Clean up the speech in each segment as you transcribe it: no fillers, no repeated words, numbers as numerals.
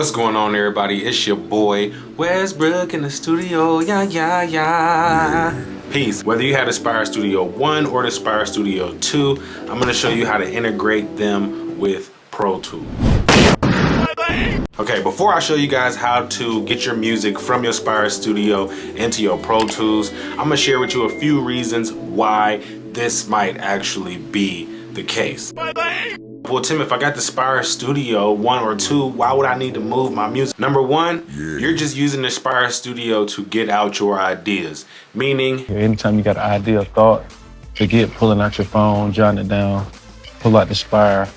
What's going on, everybody? It's your boy Westbrook in the studio. Yeah. Peace. Whether you had a Spire Studio 1 or the Spire Studio 2, I'm going to show you how to integrate them with Pro Tools. Okay, before I show you guys how to get your music from your Spire Studio into your Pro Tools, I'm going to share with you a few reasons why this might actually be the case. Well, Tim, if I got the Spire Studio 1 or 2, why would I need to move my music? Number one, you're just using the Spire Studio to get out your ideas. Meaning, anytime you got an idea or thought, pulling out your phone, jotting it down, pull out the Spire,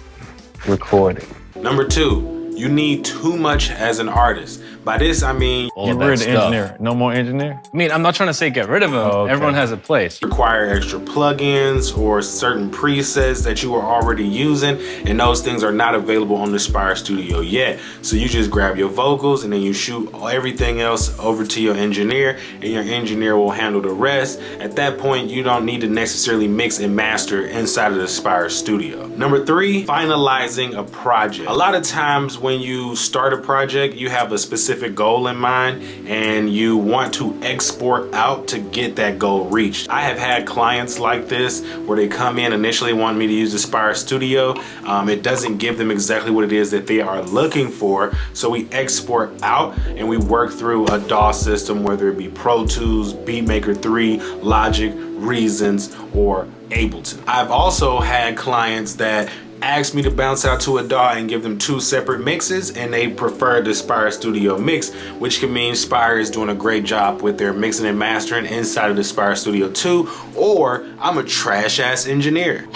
record it. Number two, you need too much as an artist. By this, I mean, Get rid of the engineer. No more engineer? I mean, I'm not trying to say get rid of him. Okay. Everyone has a place. Require extra plugins or certain presets that you are already using, and those things are not available on the Spire Studio yet. So you just grab your vocals and then you shoot everything else over to your engineer, and your engineer will handle the rest. At that point, you don't need to necessarily mix and master inside of the Spire Studio. Number three, finalizing a project. A lot of times when you start a project, you have a specific goal in mind and you want to export out to get that goal reached. I have had clients like this where they come in initially wanting me to use the Spire Studio. It doesn't give them exactly what it is that they are looking for, so we export out and we work through a DAW system, whether it be Pro Tools, Beatmaker 3, Logic, Reasons, or Ableton. I've also had clients that ask me to bounce out to a DAW and give them two separate mixes, and they prefer the Spire Studio mix, which can mean Spire is doing a great job with their mixing and mastering inside of the Spire Studio 2, or I'm a trash-ass engineer.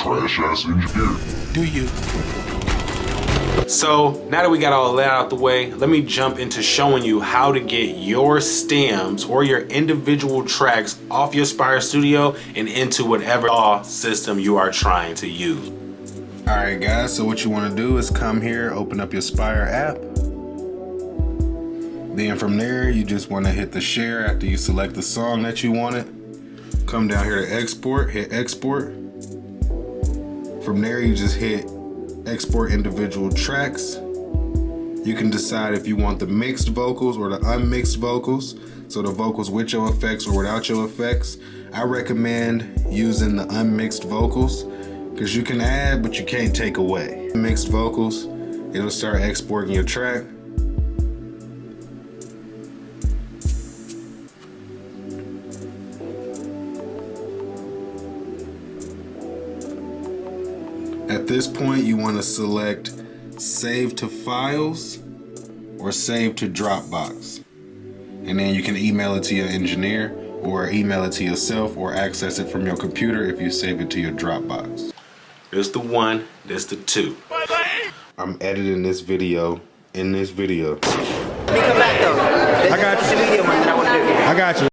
Do you? So now that we got all that out the way, let me jump into showing you how to get your stems or your individual tracks off your Spire Studio and into whatever DAW system you are trying to use. Alright guys, so what you want to do is come here, open up your Spire app. Then from there, you just want to hit the share after you select the song that you wanted. Come down here to export, hit export. From there, you just hit export individual tracks. You can decide if you want the mixed vocals or the unmixed vocals. So the vocals with your effects or without your effects. I recommend using the unmixed vocals, because you can add, but you can't take away. Mixed vocals, it'll start exporting your track. At this point, you want to select Save to Files or Save to Dropbox. And then you can email it to your engineer or email it to yourself or access it from your computer if you save it to your Dropbox. There's the 1, there's the 2. I'm editing this video in this video. Let me come back though. I got you. I got you.